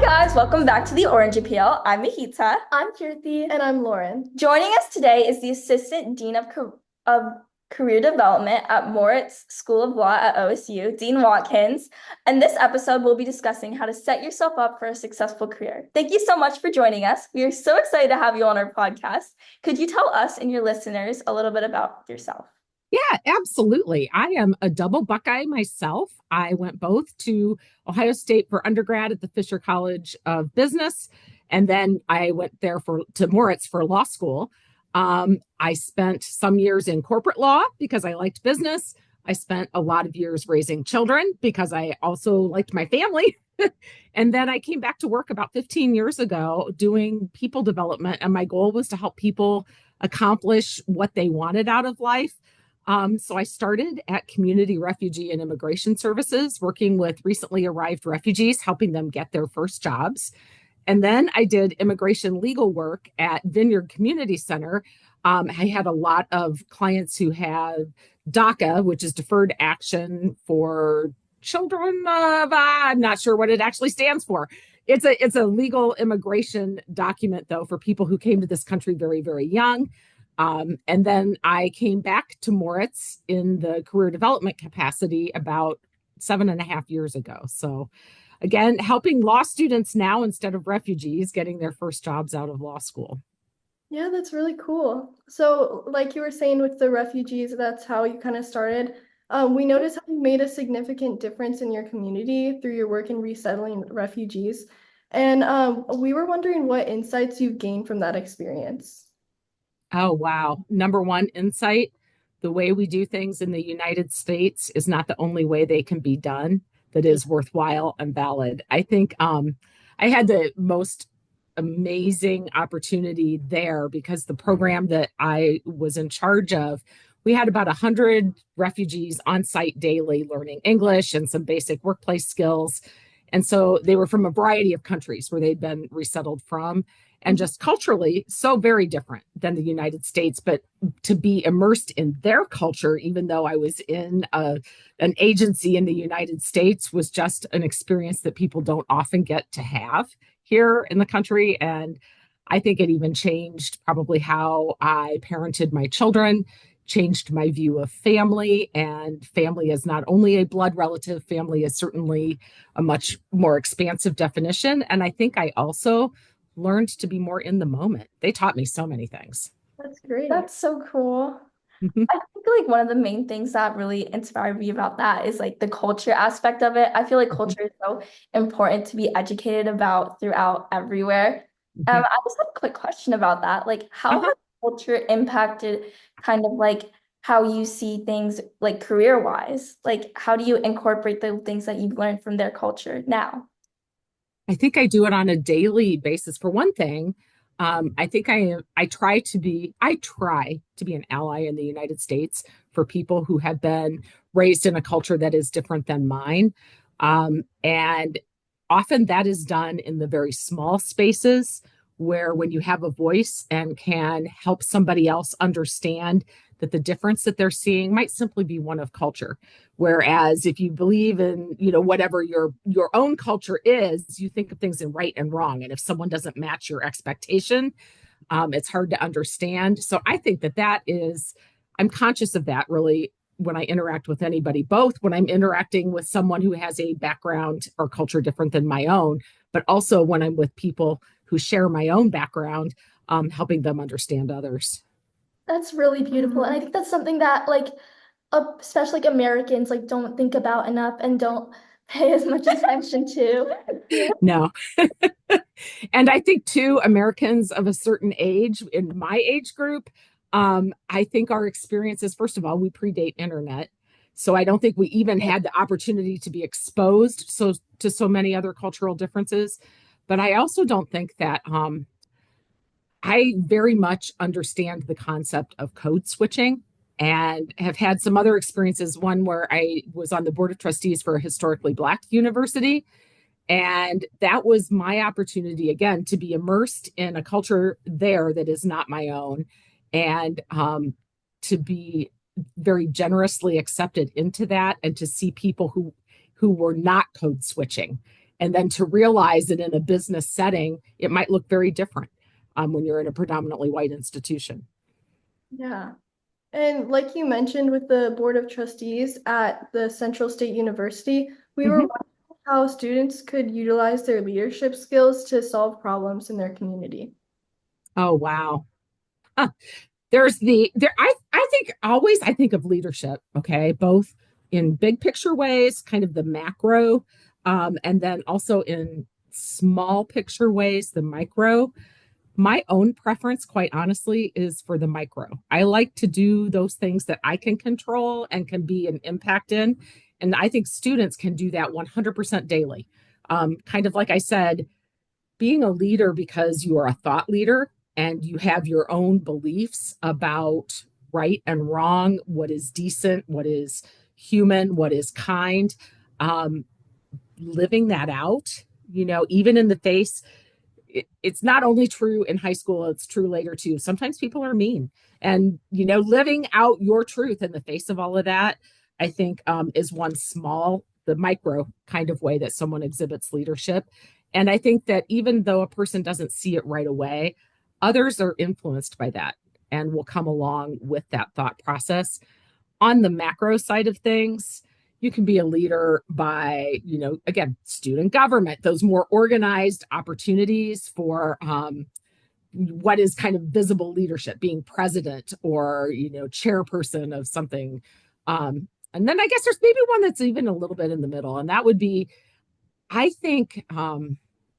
guys, welcome back to the Orange Appeal. I'm Mahita. I'm Kirti. And I'm Lauren. Joining us today is the Assistant Dean of Career Development at Moritz School of Law at OSU, Dean Watkins. And this episode, we'll be discussing how to set yourself up for a successful career. Thank you so much for joining us. We are so excited to have you on our podcast. Could you tell us and your listeners a little bit about yourself? Yeah, absolutely. I am a double Buckeye myself. I went both to Ohio State for undergrad at the Fisher College of Business, and then I went there to Moritz for law school. I spent some years in corporate law because I liked business. I spent a lot of years raising children because I also liked my family. And then I came back to work about 15 years ago doing people development, and my goal was to help people accomplish what they wanted out of life. So I started at Community Refugee and Immigration Services, working with recently arrived refugees, helping them get their first jobs. And then I did immigration legal work at Vineyard Community Center. I had a lot of clients who had DACA, which is Deferred Action for Children of, I'm not sure what it actually stands for. It's a legal immigration document, though, for people who came to this country very, very young. And then I came back to Moritz in the career development capacity about 7.5 years ago. So again, helping law students now instead of refugees getting their first jobs out of law school. Yeah, that's really cool. So like you were saying with the refugees, that's how you kind of started. We noticed how you made a significant difference in your community through your work in resettling refugees. And we were wondering what insights you gained from that experience. Oh, wow. Number one insight, the way we do things in the United States is not the only way they can be done that is worthwhile and valid. I think I had the most amazing opportunity there because the program that I was in charge of, we had about 100 refugees on site daily learning English and some basic workplace skills. And so they were from a variety of countries where they'd been resettled from, and just culturally so very different than the United States. But to be immersed in their culture, even though I was in an agency in the United States, was just an experience that people don't often get to have here in the country. And I think it even changed probably how I parented my children, changed my view of family. And family is not only a blood relative, family is certainly a much more expansive definition. And I think I also learned to be more in the moment. They taught me so many things. That's great. That's so cool. Mhm. I think like one of the main things that really inspired me about that is like the culture aspect of it. I feel like Mhm. culture is so important to be educated about throughout everywhere. Mhm. I just have a quick question about that. Like, how Uh-huh. has culture impacted kind of like how you see things like career-wise? Like, how do you incorporate the things that you've learned from their culture now? I think I do it on a daily basis. For one thing, I think I try to be an ally in the United States for people who have been raised in a culture that is different than mine. And often that is done in the very small spaces where when you have a voice and can help somebody else understand that the difference that they're seeing might simply be one of culture. Whereas if you believe in, whatever your own culture is, you think of things in right and wrong. And if someone doesn't match your expectation, it's hard to understand. So I think I'm conscious of that really when I interact with anybody, both when I'm interacting with someone who has a background or culture different than my own, but also when I'm with people who share my own background, helping them understand others. That's really beautiful. And I think that's something that like especially like Americans like don't think about enough and don't pay as much attention to. Yeah. No. And I think too, Americans of a certain age, in my age group, I think our experiences, first of all, we predate internet. So I don't think we even had the opportunity to be exposed to so many other cultural differences. But I also don't think that I very much understand the concept of code switching and have had some other experiences. One where I was on the board of trustees for a historically Black university, and that was my opportunity, again, to be immersed in a culture there that is not my own, and to be very generously accepted into that, and to see people who were not code switching And then to realize that in a business setting, it might look very different when you're in a predominantly white institution. Yeah. And like you mentioned with the Board of Trustees at the Central State University, we were Mhm. wondering how students could utilize their leadership skills to solve problems in their community. Oh, wow. Huh. There's the there I think always I think of leadership, okay, both in big picture ways, kind of the macro, and then also in small picture ways, the micro. My own preference, quite honestly, is for the micro. I like to do those things that I can control and can be an impact in. And I think students can do that 100% daily. Kind of like I said, being a leader because you are a thought leader and you have your own beliefs about right and wrong, what is decent, what is human, what is kind, um, living that out, even in the face. It's not only true in high school, it's true later too. Sometimes people are mean. And, living out your truth in the face of all of that, I think is one small, the micro kind of way that someone exhibits leadership. And I think that even though a person doesn't see it right away, others are influenced by that and will come along with that thought process. On the macro side of things, you can be a leader by, again, student government, those more organized opportunities for what is kind of visible leadership, being president or, chairperson of something. And then I guess there's maybe one that's even a little bit in the middle, and that would be, I think,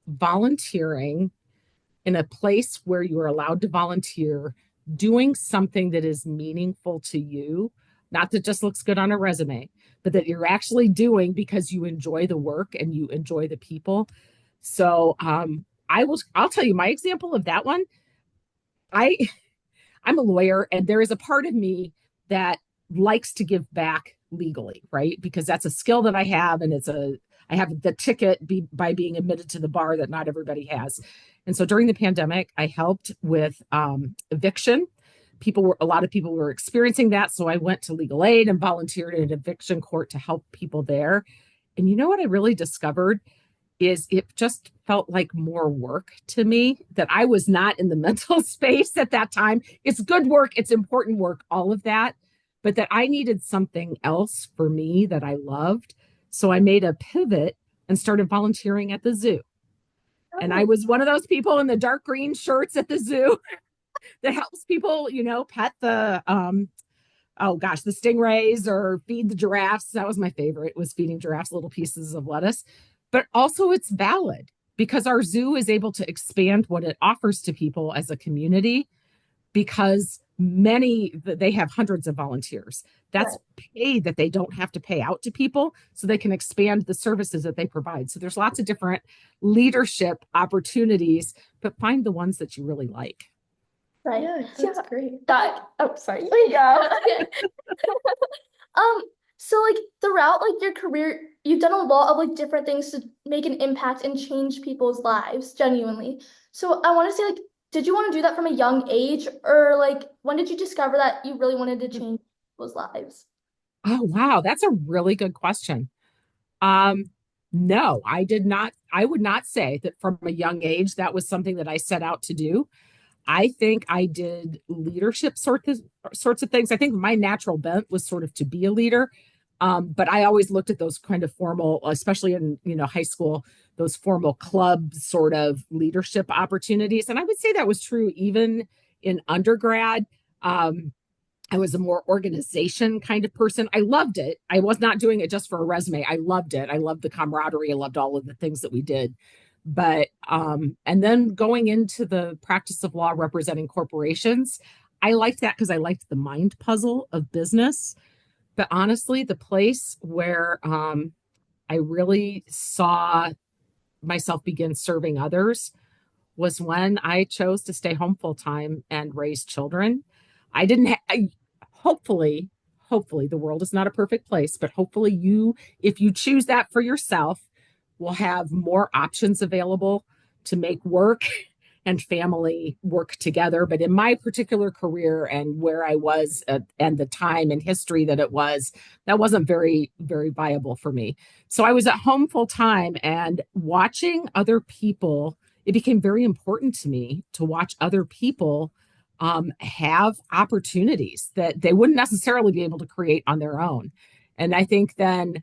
volunteering in a place where you are allowed to volunteer, doing something that is meaningful to you, not that just looks good on a resume, but that you're actually doing because you enjoy the work and you enjoy the people. So I'll tell you my example of that one. I I'm a lawyer, and there is a part of me that likes to give back legally, right? Because that's a skill that I have, and I have the ticket by being admitted to the bar that not everybody has. And so during the pandemic, I helped with eviction. A lot of people were experiencing that, so I went to legal aid and volunteered in an eviction court to help people there. And you know what I really discovered is it just felt like more work to me, that I was not in the mental space at that time. It's good work, it's important work, all of that, but that I needed something else for me that I loved. So I made a pivot and started volunteering at the zoo. And I Oh, was one of those people in the dark green shirts at the zoo that helps people, pet the oh gosh, the stingrays or feed the giraffes. That was my favorite, was feeding giraffes little pieces of lettuce. But also it's valid because our zoo is able to expand what it offers to people as a community, because they have hundreds of volunteers. That's right. pay that they don't have to pay out to people, so they can expand the services that they provide. So there's lots of different leadership opportunities, but find the ones that you really like. Right. Yeah, that's great. Sorry. There you go. Um, so like throughout like your career, you've done a lot of like different things to make an impact and change people's lives genuinely. So I want to say like, did you want to do that from a young age, or like when did you discover that you really wanted to change people's lives? Oh, wow. That's a really good question. Um, no, I did not. I would not say that from a young age that was something that I set out to do. I think I did leadership sorts of things. I think my natural bent was sort of to be a leader. But I always looked at those kind of formal, especially in high school, those formal club sort of leadership opportunities. And I would say that was true even in undergrad. I was a more organization kind of person. I loved it. I was not doing it just for a resume. I loved it. I loved the camaraderie. I loved all of the things that we did. But and then going into the practice of law representing corporations, I liked that because I liked the mind puzzle of business. But honestly, the place where I really saw myself begin serving others was when I chose to stay home full time and raise children. I didn't hopefully, hopefully the world is not a perfect place, but hopefully if you choose that for yourself, will have more options available to make work and family work together. But in my particular career and where I was and the time and history that it was, that wasn't very, very viable for me. So I was at home full time and watching other people. It became very important to me to watch other people have opportunities that they wouldn't necessarily be able to create on their own. And I think then,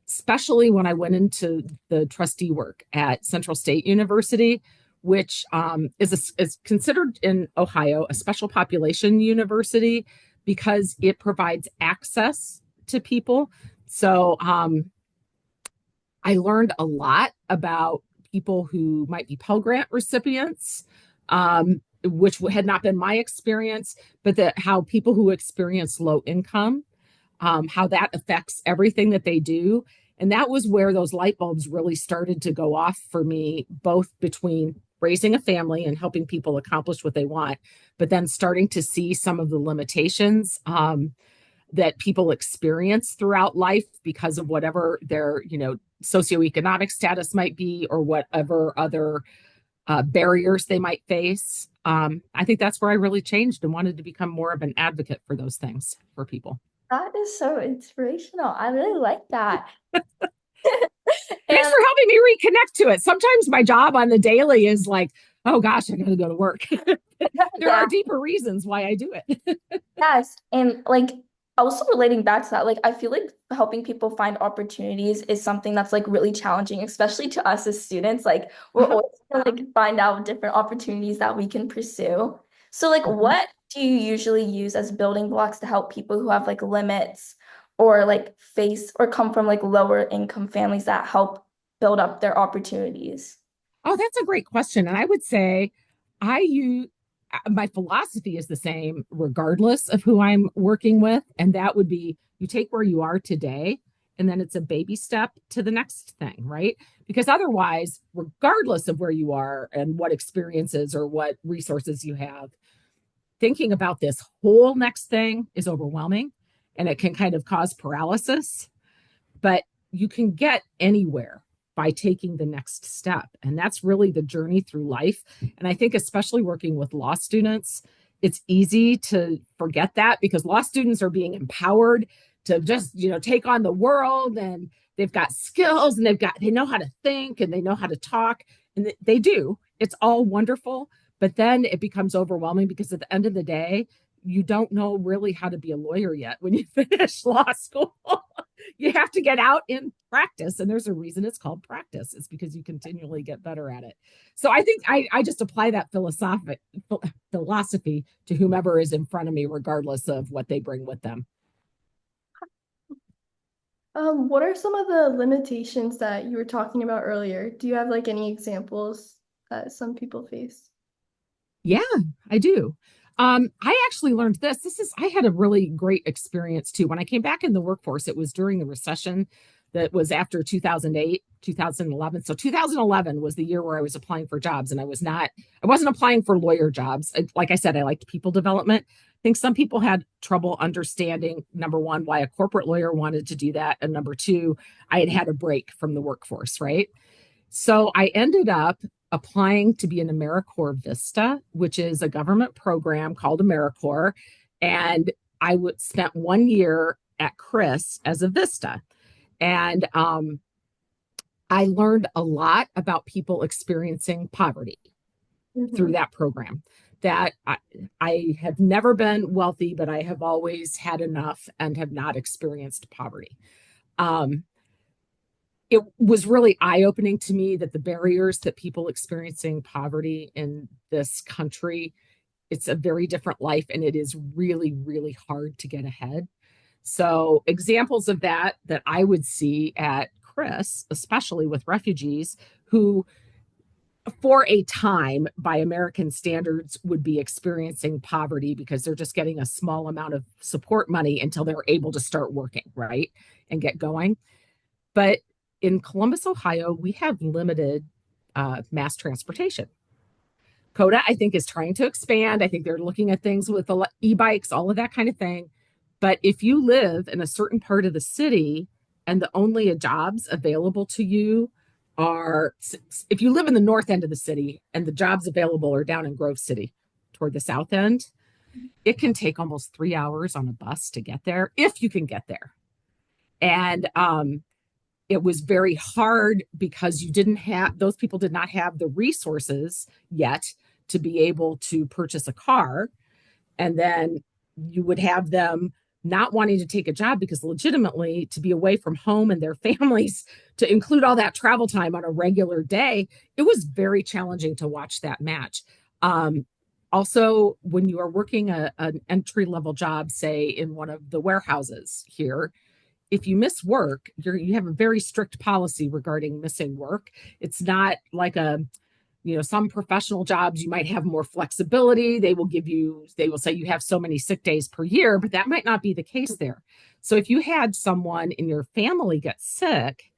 especially when I went into the trustee work at Central State University, which is considered in Ohio a special population university because it provides access to people. So I learned a lot about people who might be Pell Grant recipients, which had not been my experience, but that how people who experience low income, how that affects everything that they do. And that was where those light bulbs really started to go off for me, both between raising a family and helping people accomplish what they want, but then starting to see some of the limitations that people experience throughout life because of whatever their, socioeconomic status might be or whatever other barriers they might face. I think that's where I really changed and wanted to become more of an advocate for those things for people. That is so inspirational. I really like that. Thanks And for helping me reconnect to it. Sometimes my job on the daily is like, oh gosh, I gotta go to work. There yeah, are deeper reasons why I do it. yes. And like also relating back to that, like I feel like helping people find opportunities is something that's like really challenging, especially to us as students. Like we're Uh-huh. always trying to like find out different opportunities that we can pursue. So like Mhm. what do you usually use as building blocks to help people who have like limits or like face or come from like lower income families that help build up their opportunities? Oh, that's a great question. And I would say I use my philosophy is the same regardless of who I'm working with. And that would be you take where you are today, and then it's a baby step to the next thing, right? Because otherwise, regardless of where you are and what experiences or what resources you have, thinking about this whole next thing is overwhelming and it can kind of cause paralysis, but you can get anywhere by taking the next step. And that's really the journey through life. And I think, especially working with law students, it's easy to forget that because law students are being empowered to just, take on the world, and they've got skills and they know how to think and they know how to talk, and they do. It's all wonderful. But then it becomes overwhelming because at the end of the day, you don't know really how to be a lawyer yet when you finish law school. You have to get out and practice. And there's a reason it's called practice. It's because you continually get better at it. So I think I just apply that philosophy to whomever is in front of me, regardless of what they bring with them. What are some of the limitations that you were talking about earlier? Do you have like any examples that some people face? Yeah, I do. I actually learned this. I had a really great experience too. When I came back in the workforce, it was during the recession that was after 2008, 2011. So 2011 was the year where I was applying for jobs, and I wasn't applying for lawyer jobs. Like I said, I liked people development. I think some people had trouble understanding, number one, why a corporate lawyer wanted to do that. And number two, I had had a break from the workforce, right? So I ended up applying to be an AmeriCorps Vista, which is a government program called AmeriCorps. And spent 1 year at Chris as a Vista. And I learned a lot about people experiencing poverty through Mhm. that program. That I have never been wealthy, but I have always had enough and have not experienced poverty. Um, it was really eye-opening to me that the barriers that people experiencing poverty in this country, it's a very different life, and it is really, really hard to get ahead. So examples of that I would see at Chris, especially with refugees who for a time by American standards would be experiencing poverty because they're just getting a small amount of support money until they're able to start working, right? And get going. But in Columbus, Ohio, we have limited mass transportation. CODA, I think, is trying to expand. I think they're looking at things with e-bikes, all of that kind of thing. But if you live in a certain part of the city and the only jobs available to you are, if you live in the north end of the city and the jobs available are down in Grove City toward the south end, it can take almost 3 hours on a bus to get there if you can get there. And it was very hard because you didn't have, those people did not have the resources yet to be able to purchase a car. And then you would have them not wanting to take a job because legitimately to be away from home and their families, to include all that travel time on a regular day, it was very challenging to watch that match. Also, when you are working an entry level job, say in one of the warehouses here, if you miss work, you have a very strict policy regarding missing work. It's not like some professional jobs, you might have more flexibility. They will say you have so many sick days per year, but that might not be the case there. So if you had someone in your family get sick,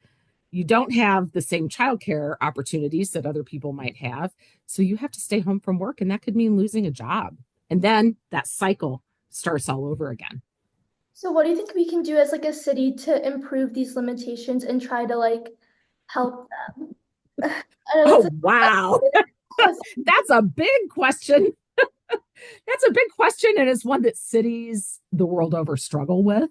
you don't have the same childcare opportunities that other people might have. So you have to stay home from work, and that could mean losing a job. And then that cycle starts all over again. So what do you think we can do as like a city to improve these limitations and try to like help them? I know Oh, wow. That's a big question. That's a big question, and it's one that cities the world over struggle with.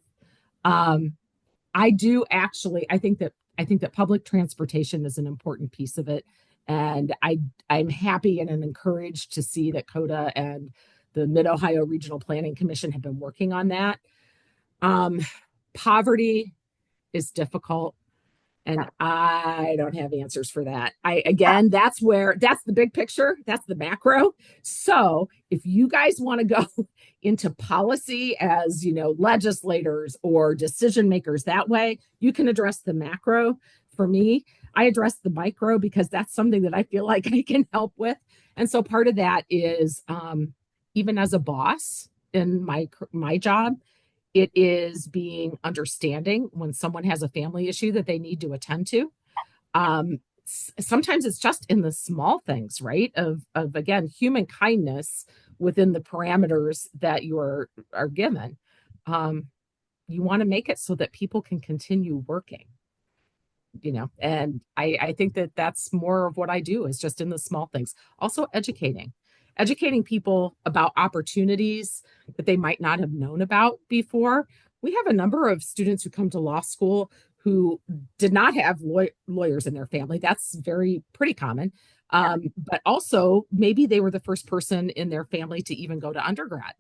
I do actually, I think that public transportation is an important piece of it. And I'm happy and I'm encouraged to see that CODA and the Mid-Ohio Regional Planning Commission have been working on that. Poverty is difficult, and I don't have answers for that. That's the big picture, that's the macro. So if you guys want to go into policy as, legislators or decision makers that way, you can address the macro. For me, I address the micro because that's something that I feel like I can help with. And so part of that is, even as a boss in my job, it is being understanding when someone has a family issue that they need to attend to. Sometimes it's just in the small things, right? Of again, human kindness within the parameters that you are given. You want to make it so that people can continue working, and I think that that's more of what I do, is just in the small things. Also educating people about opportunities that they might not have known about before. We have a number of students who come to law school who did not have lawyers in their family. That's pretty common. But also maybe they were the first person in their family to even go to undergrad.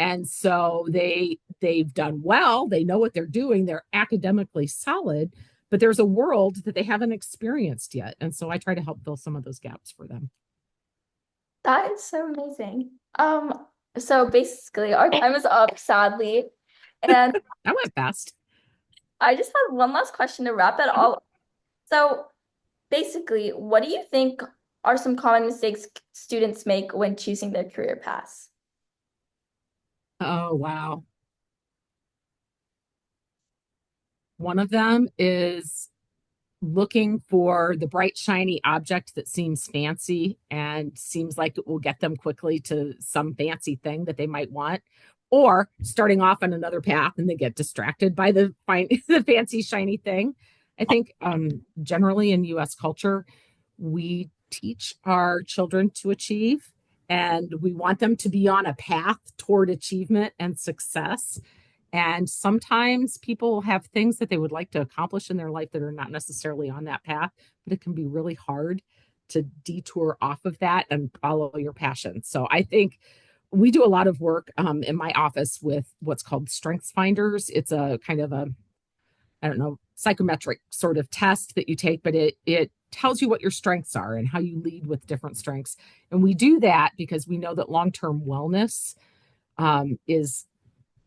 And so they've done well, they know what they're doing, they're academically solid, but there's a world that they haven't experienced yet. And so I try to help fill some of those gaps for them. That is so amazing. So basically our time is up, sadly. And that went fast. I just have one last question to wrap it all up. So basically, what do you think are some common mistakes students make when choosing their career paths? Oh, wow. One of them is looking for the bright, shiny object that seems fancy and seems like it will get them quickly to some fancy thing that they might want, or starting off on another path and they get distracted by the fancy, shiny thing. I think generally in US culture, we teach our children to achieve, and we want them to be on a path toward achievement and success. And sometimes people have things that they would like to accomplish in their life that are not necessarily on that path, but it can be really hard to detour off of that and follow your passion. So I think we do a lot of work in my office with what's called Strengths Finders. It's a kind of psychometric sort of test that you take, but it tells you what your strengths are and how you lead with different strengths. And we do that because we know that long-term wellness is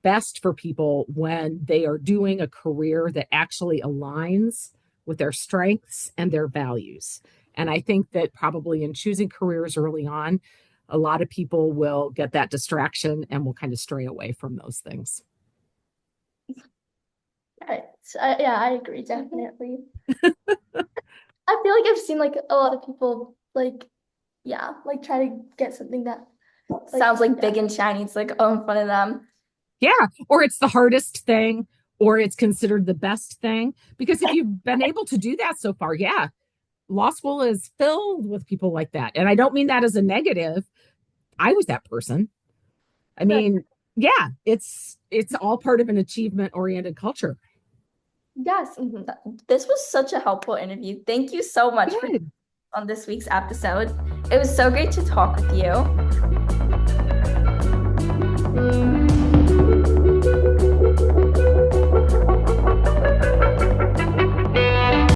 best for people when they are doing a career that actually aligns with their strengths and their values. And I think that probably in choosing careers early on, a lot of people will get that distraction and will kind of stray away from those things. Right. Yeah, I agree, definitely. I feel like I've seen like a lot of people like try to get something that sounds like big and shiny. It's like, oh, in front of them. Yeah, or it's the hardest thing, or it's considered the best thing. Because if you've been able to do that so far, yeah, law school is filled with people like that. And I don't mean that as a negative. I was that person. I mean, yeah, it's all part of an achievement-oriented culture. Yes. This was such a helpful interview. Thank you so much for Good. on this week's episode. It was so great to talk with you.